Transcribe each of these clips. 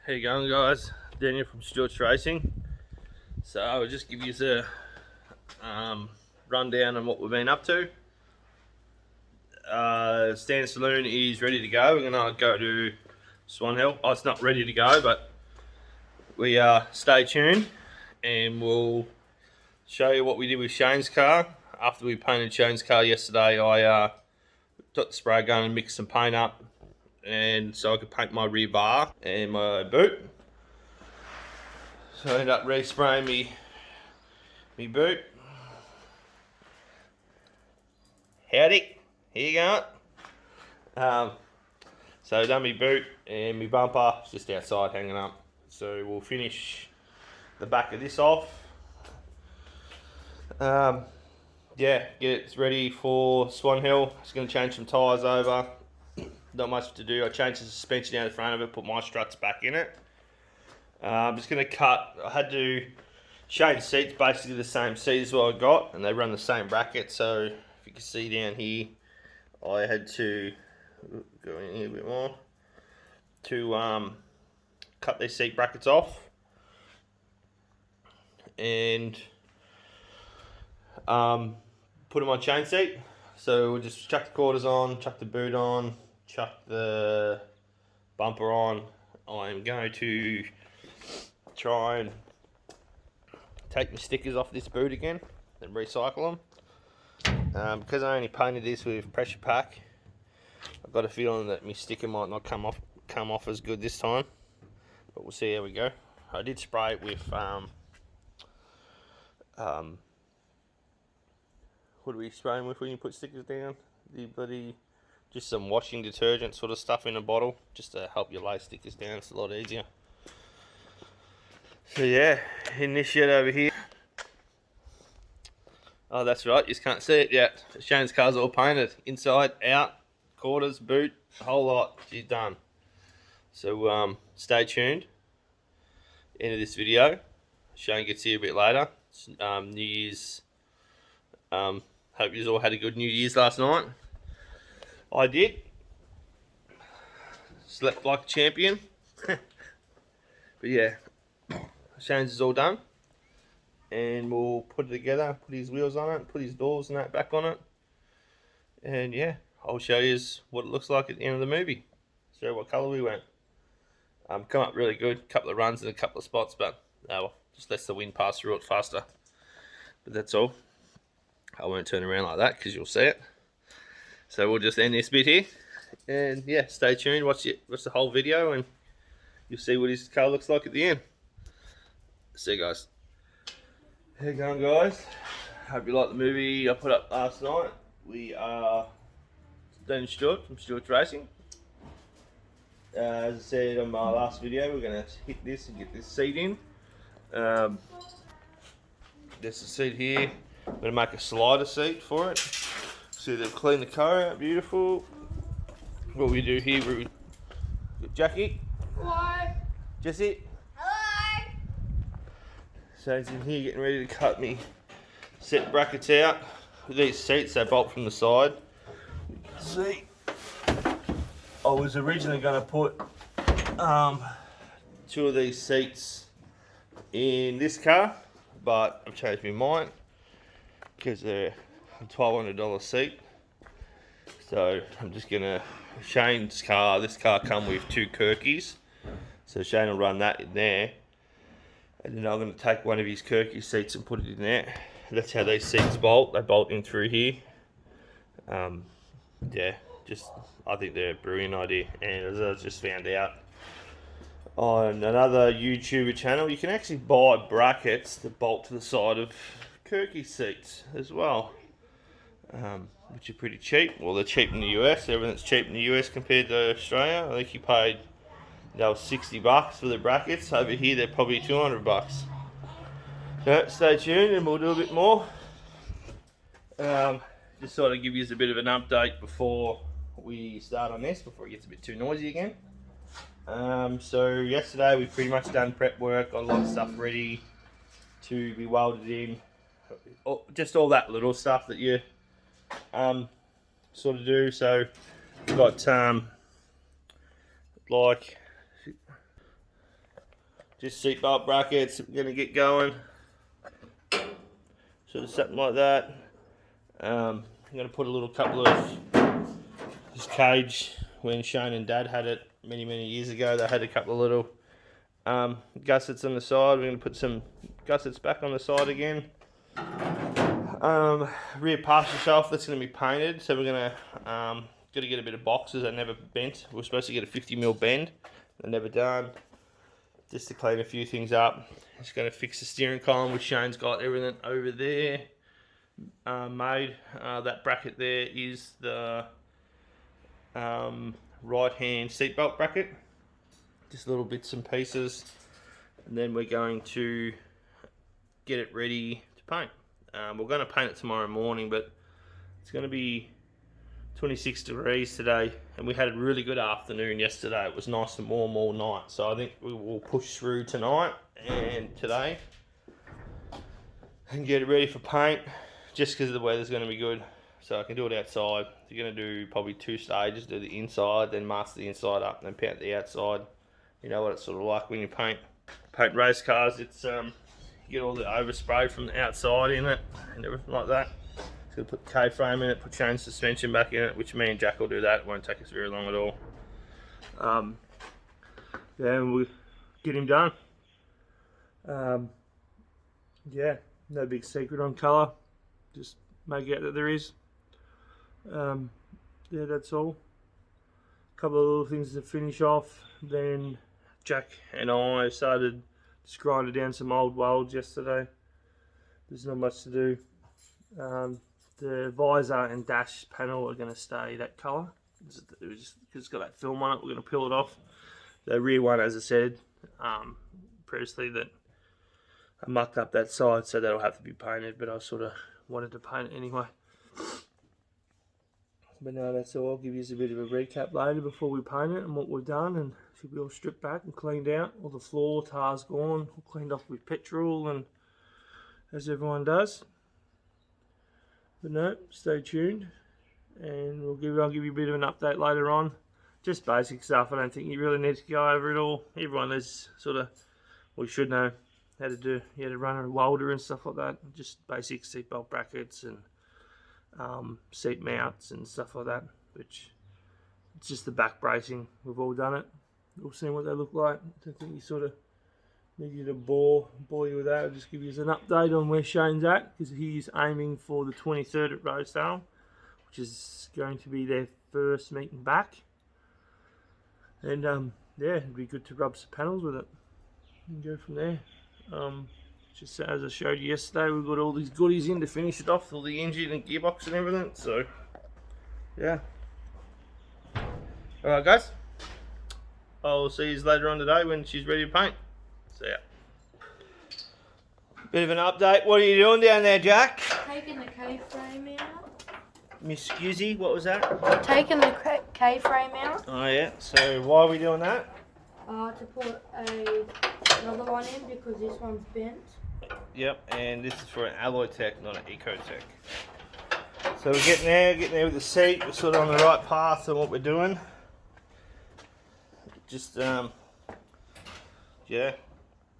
How you going, guys? Daniel from Stewart's Racing. So I'll just give you a rundown on what we've been up to. Stand Saloon is ready to go. We're going to go to Swan Hill. Oh, it's not ready to go, but we stay tuned and we'll show you what we did with Shane's car. After we painted Shane's car yesterday, I got the spray gun and mixed some paint up, and so I could paint my rear bar and my boot. So I ended up re-spraying me boot. Howdy, here you go. So I done my boot and my bumper just outside hanging up. So we'll finish the back of this off. Yeah, get it ready for Swan Hill. Just going to change some tyres over. Not much to do. I changed the suspension out the front of it, put my struts back in it. I'm just going to cut. I had to change seats, basically the same seat as what I got, and they run the same bracket. So if you can see down here, I had to go in here a bit more to cut these seat brackets off and put them on chain seat. So we'll just chuck the quarters on, chuck the boot on, chuck the bumper on. I'm going to try and take the stickers off this boot again and recycle them. Because I only painted this with pressure pack, I've got a feeling that my sticker might not come off as good this time, but we'll see how we go. I did spray it with what do we spray them with when you put stickers down? The bloody, just some washing detergent sort of stuff in a bottle, just to help you lay stickers down. It's a lot easier. So yeah, in this shed over here. Oh, that's right, you just can't see it yet. Shane's car's all painted, inside, out, quarters, boot, the whole lot. She's done. So stay tuned. End of this video. Shane gets here a bit later. It's, New Year's. Hope you all had a good New Year's last night. I did. Slept like a champion. But yeah, Shane's is all done. And we'll put it together, put his wheels on it, put his doors and that back on it. And yeah, I'll show you what it looks like at the end of the movie. Show you what colour we went. Come up really good. Couple of runs in a couple of spots, but well, just lets the wind pass through it faster. But that's all. I won't turn around like that because you'll see it. So we'll just end this bit here. And yeah, stay tuned. Watch the whole video and you'll see what his car looks like at the end. See you guys. How you going, guys? Hope you like the movie I put up last night. We are Dan Stewart from Stewart's Racing. As I said on my last video, we're going to hit this and get this seat in. There's the seat here. I'm going to make a slider seat for it. So they've cleaned the car out, beautiful. What we do here, we got Jackie. Hello. Jessie. Hello. Shane's in here getting ready to cut me set brackets out. With these seats, they bolt from the side. You can see, I was originally going to put two of these seats in this car, but I've changed my mind because they're a $1,200 seat. So I'm just gonna, Shane's car, this car come with two Kirkies, so Shane will run that in there, and then I'm gonna take one of his Kirky seats and put it in there. That's how these seats bolt. They bolt in through here. Yeah, just I think they're a brilliant idea, and as I just found out on another YouTuber channel, you can actually buy brackets that bolt to the side of Kirky seats as well, which are pretty cheap. Well, they're cheap in the US. Everything's cheap in the US compared to Australia. I think you paid $60 for the brackets. Over here, they're probably $200. So stay tuned, and we'll do a bit more. Just sort of give you a bit of an update before we start on this, before it gets a bit too noisy again. So yesterday we pretty much done prep work, got a lot of stuff ready to be welded in. Just all that little stuff that you sort of do. So we've got like Just seatbelt brackets. We're going to get going. Sort of something like that. I'm going to put a little couple of this cage when Shane and Dad had it many years ago. They had a couple of little gussets on the side. We're going to put some gussets back on the side again. Rear passenger shelf, that's going to be painted. So we're going to get a bit of boxes that never bent. We're supposed to get a 50mm bend. They're never done. Just to clean a few things up. Just going to fix the steering column, which Shane's got everything over there made. That bracket there is the right hand seatbelt bracket. Just little bits and pieces. And then we're going to get it ready to paint. We're going to paint it tomorrow morning, but it's going to be 26 degrees today, and we had a really good afternoon yesterday. It was nice and warm all night, so I think we will push through tonight and today and get it ready for paint, just because the weather's going to be good. So I can do it outside. You're going to do probably 2 stages, do the inside, then mask the inside up, and then paint the outside. You know what it's sort of like when you paint race cars. It's you get all the overspray from the outside in it and everything like that. So we'll put the K-frame in it, put chain suspension back in it, which me and Jack will do that. It won't take us very long at all. Yeah, and we'll get him done. Yeah, no big secret on colour. Just make out that there is. Yeah, that's all. A couple of little things to finish off. Then Jack and I started just grinding down some old welds yesterday. There's not much to do. The visor and dash panel are going to stay that colour. It's just because it's got that film on it, we're going to peel it off. The rear one, as I said previously, that I mucked up that side, so that'll have to be painted, but I sort of wanted to paint it anyway. But no, that's all. I'll give you a bit of a recap later before we paint it and what we've done, and it should be all stripped back and cleaned out. All the floor tar's gone, all cleaned off with petrol, and as everyone does. But no, stay tuned, and I'll give you a bit of an update later on. Just basic stuff. I don't think you really need to go over it all. Everyone is sort of, well, you should know how to do. You had to run a welder and stuff like that. Just basic seatbelt brackets and seat mounts and stuff like that. Which it's just the back bracing. We've all done it. We've seen what they look like. I don't think you sort of need you to bore you with that. I'll just give you an update on where Shane's at, because he's aiming for the 23rd at Rosedale, which is going to be their first meeting back. And yeah, it'd be good to rub some panels with it and go from there. Just as I showed you yesterday, we've got all these goodies in to finish it off, all the engine and gearbox and everything. So yeah. Alright guys, I'll see you later on today when she's ready to paint. See ya. Bit of an update. What are you doing down there, Jack? Taking the K-frame out. Miss Scuzzy, what was that? Taking the K-frame out. Oh yeah, so why are we doing that? To put another one in because this one's bent. Yep, and this is for an alloy tech, not an eco tech. So we're getting there with the seat. We're sort of on the right path on what we're doing. Just yeah,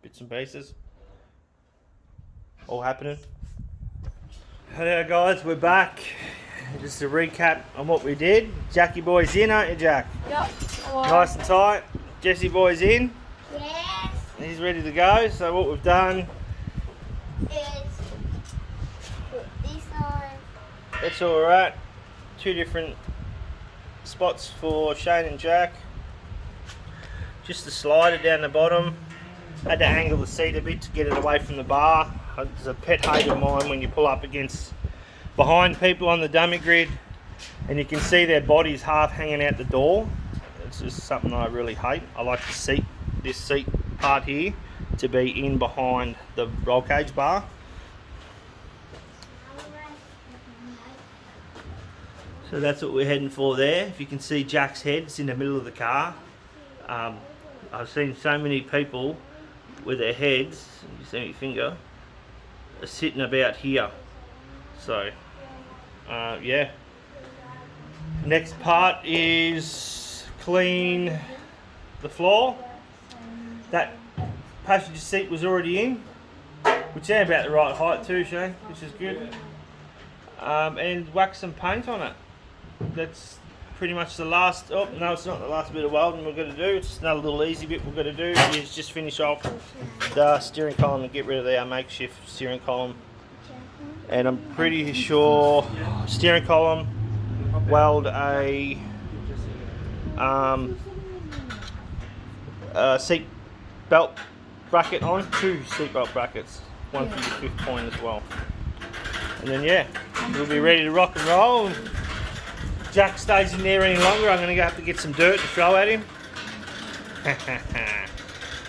bits and pieces, all happening. Hello guys, we're back. Just a recap on what we did. Jackie boy's in, aren't you, Jack? Yep. Nice and tight. Jesse boy's in. Yes. He's ready to go. So what we've done is put this on. that's all we're at. 2 different spots for Shane and Jack. Just the slider down the bottom. Had to angle the seat a bit to get it away from the bar. It's a pet hate of mine when you pull up against behind people on the dummy grid and you can see their bodies half hanging out the door. It's just something I really hate. I like this seat part here to be in behind the roll cage bar. So that's what we're heading for there. If you can see Jack's head, it's in the middle of the car. I've seen so many people with their heads, you see my finger, are sitting about here. So, yeah. Next part is clean the floor. That passenger seat was already in, which is about the right height too, Shane, which is good. And wax some paint on it. That's pretty much the last. Oh no, it's not the last bit of welding we're going to do. It's another little easy bit we're going to do is just finish off the steering column and get rid of our makeshift steering column. And I'm pretty sure steering column, weld a seat belt bracket on, 2 seat belt brackets, one for your 5th point as well. And then yeah, we'll be ready to rock and roll. Jack stays in there any longer, I'm going to have to get some dirt to throw at him.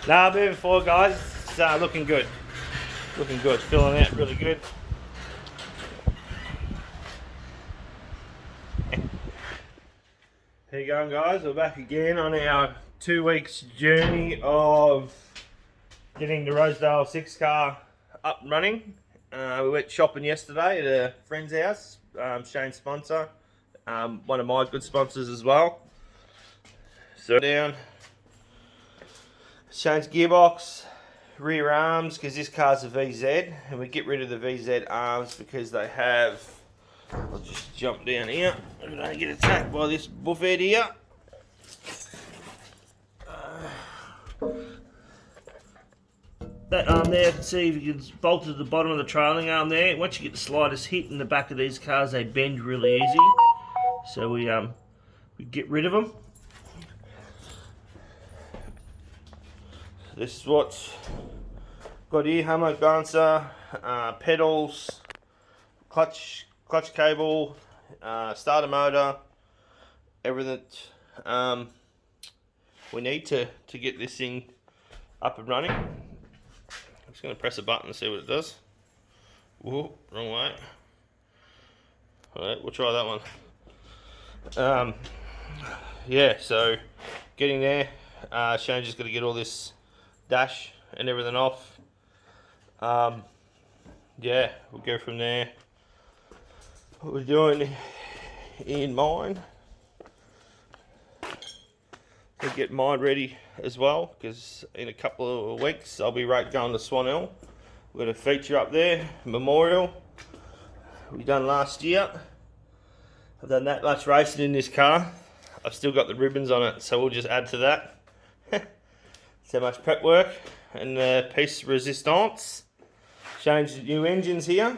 Now moving forward, guys, it's looking good. Looking good, filling out really good. Here you go, guys, we're back again on our 2 weeks journey of getting the Rosedale 6 car up and running. We went shopping yesterday at a friend's house, Shane's sponsor, one of my good sponsors as well. So down Shane's gearbox, rear arms, because this car's a VZ, and we get rid of the VZ arms because they have, I'll just jump down here, I don't get attacked by this buffhead here. That arm there, see if you can bolt to the bottom of the trailing arm there. Once you get the slightest hit in the back of these cars, they bend really easy. So we get rid of them. This is what's got here: hammock balancer, pedals, clutch cable, starter motor, everything we need to get this thing up and running. I'm just going to press a button and see what it does. Whoa, wrong way. Alright, we'll try that one. Yeah, so getting there. Shane's just got to get all this dash and everything off. Yeah, we'll go from there. What we're doing in mine, to get mine ready as well, because in a couple of weeks I'll be going to Swan Hill. We've got a feature up there, memorial, we done last year. I've done that much racing in this car. I've still got the ribbons on it, so we'll just add to that. So much prep work and piece resistance. Changed new engines here.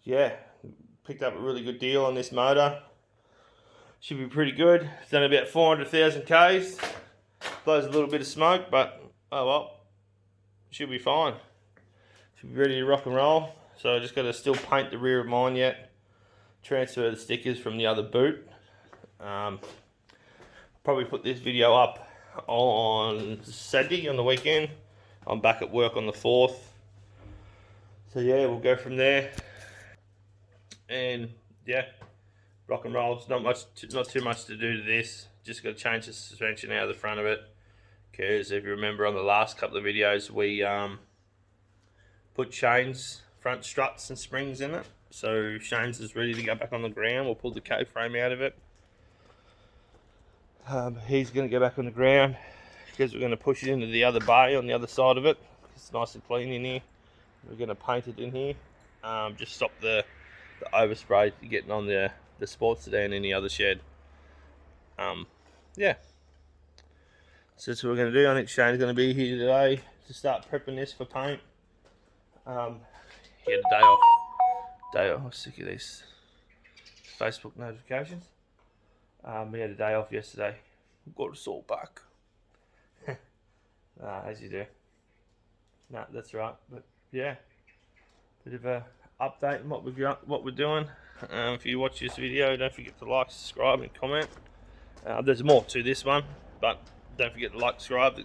Yeah, picked up a really good deal on this motor. Should be pretty good. It's done about 400,000 Ks. Blows a little bit of smoke, but oh well. Should be fine. Should be ready to rock and roll. So I just got to still paint the rear of mine yet. Transfer the stickers from the other boot. Probably put this video up on Saturday on the weekend. I'm back at work on the 4th. So yeah, we'll go from there. And yeah, rock and roll. It's not too much to do to this. Just got to change the suspension out of the front of it, because if you remember on the last couple of videos, we put Shane's front struts and springs in it. So Shane's is ready to go back on the ground. We'll pull the K-frame out of it. He's going to go back on the ground because we're going to push it into the other bay on the other side of it. It's nice and clean in here. We're going to paint it in here. Just stop the overspray getting on the sports sedan in the other shed. Yeah, so that's what we're going to do. I think Shane's going to be here today to start prepping this for paint. He had a day off. I'm sick of these Facebook notifications. We had a day off yesterday. Got us all back. As you do. No, that's right. But yeah, bit of a update on what we're doing. If you watch this video, don't forget to like, subscribe, and comment. There's more to this one, but don't forget to like, subscribe. The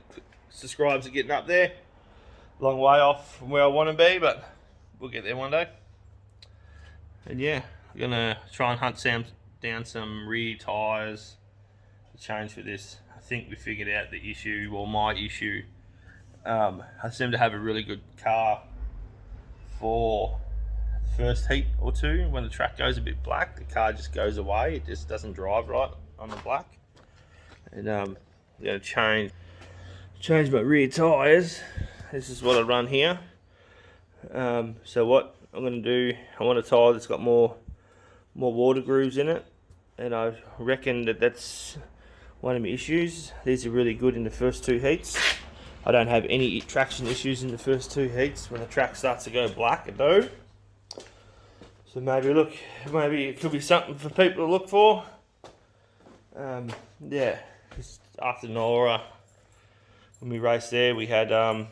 subscribes are getting up there. Long way off from where I want to be, but we'll get there one day. And yeah, we're gonna try and hunt down some rear tyres to change for this. I think we figured out the issue, or my issue. I seem to have a really good car for the first heat or two. When the track goes a bit black, the car just goes away. It just doesn't drive right on the black. And we're gonna change change my rear tyres. This is what I run here. So what I'm going to do, I want a tyre that's got more water grooves in it, and I reckon that's one of my issues. These are really good in the first 2 heats. I don't have any traction issues in the first 2 heats. When the track starts to go black, I do. So maybe it could be something for people to look for. Yeah, just after Nora, when we raced there, we had 3rd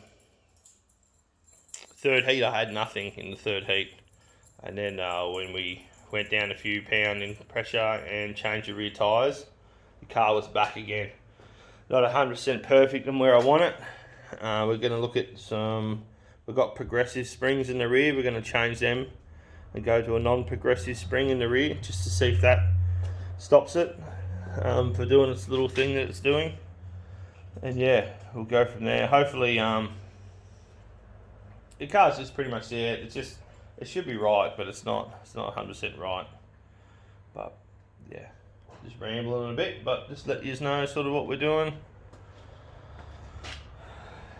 heat. I had nothing in the 3rd heat, and then when we went down a few pound in pressure and changed the rear tyres, the car was back again. Not 100% perfect on where I want it. We're going to look at we've got progressive springs in the rear. We're going to change them and go to a non-progressive spring in the rear just to see if that stops it for doing this little thing that it's doing. And yeah, we'll go from there. Hopefully the car's just pretty much there. It should be right, but it's not 100% right. But yeah, just rambling a bit, but just let you know sort of what we're doing.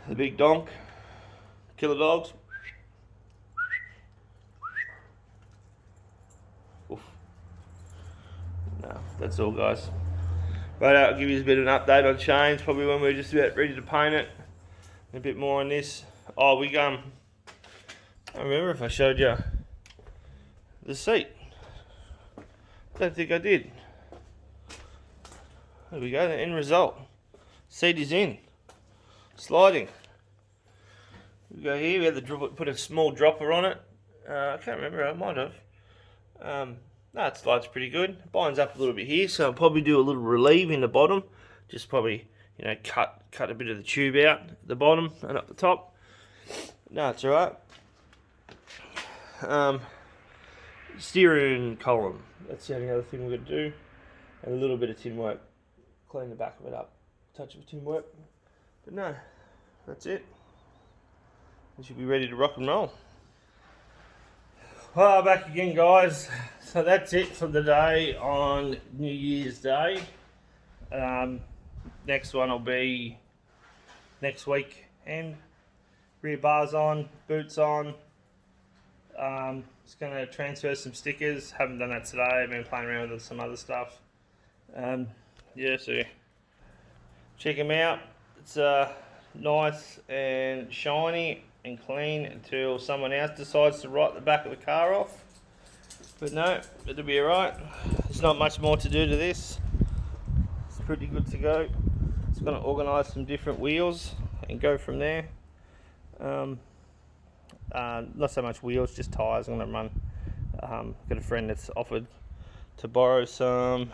The big donk, killer dogs. Oof. No, that's all, guys. But I'll give you a bit of an update on chains, probably when we're just about ready to paint it. A bit more on this. Oh, I don't remember if I showed you the seat. Don't think I did. There we go, the end result. Seat is in. Sliding. We go here, we had to put a small dropper on it. I can't remember, I might have. No, it slides pretty good. It binds up a little bit here, so I'll probably do a little relieve in the bottom. Just probably, cut a bit of the tube out at the bottom and up the top. No, it's alright. Steering column. That's the only other thing we're going to do. And a little bit of tin work. Clean the back of it up. Touch of tin work. But no, that's it. We should be ready to rock and roll. Well, back again, guys. So that's it for the day on New Year's Day. Next one will be next week, and rear bars on, boots on. Just going to transfer some stickers. Haven't done that today. I've been playing around with some other stuff. Yeah, so check them out. It's nice and shiny and clean until someone else decides to write the back of the car off. But no, it'll be alright. There's not much more to do to this. It's pretty good to go. It's going to organise some different wheels and go from there. Not so much wheels, just tyres. I'm going to run. Got a friend that's offered to borrow some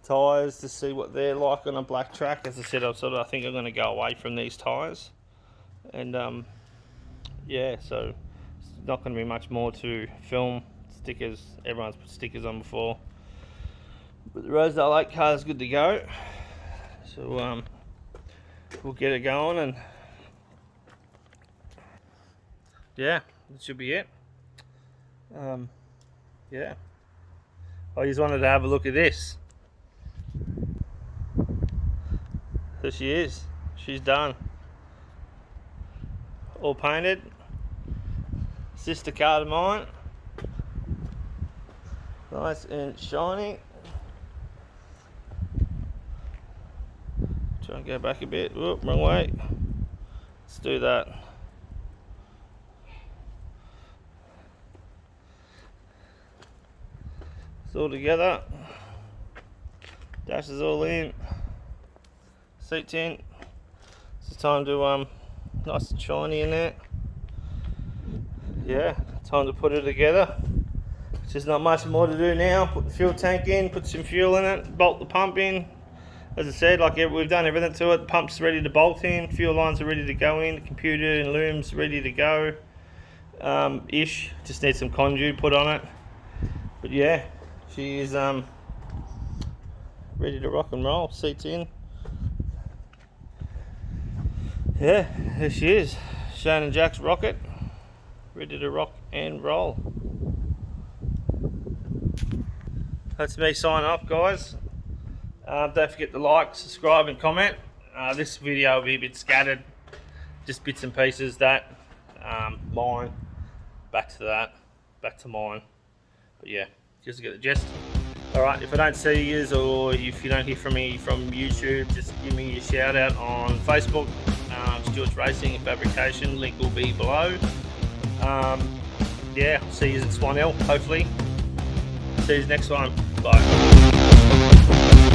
tyres to see what they're like on a black track. As I said, I think I'm going to go away from these tyres. And yeah, so it's not going to be much more to film. Stickers, everyone's put stickers on before. But the Rosedale Lake car is good to go. So we'll get it going, and yeah, that should be it. Yeah. I just wanted to have a look at this. There she is. She's done. All painted. Sister car to mine. Nice and shiny. Try and go back a bit. Whoop, wrong way. Let's do that. It's all together. Dash is all in. Seat tint. It's time to nice and shiny in there. Yeah, time to put it together. There's not much more to do now. Put the fuel tank in, put some fuel in it, bolt the pump in. As I said, we've done everything to it. The pump's ready to bolt in, fuel lines are ready to go in, the computer and looms ready to go. Ish. Just need some conduit put on it. But yeah, she is ready to rock and roll. Seats in. Yeah, there she is. Shane and Jack's rocket. Ready to rock and roll. That's me signing off, guys. Don't forget to like, subscribe and comment. This video will be a bit scattered, just bits and pieces. That, mine, back to that, back to mine. But yeah, just to get the gist. Alright, if I don't see you or if you don't hear from me from YouTube, just give me a shout out on Facebook. Stuart's Racing and Fabrication, link will be below. Yeah, see you at Swan Hill, hopefully. See you next one. Bye.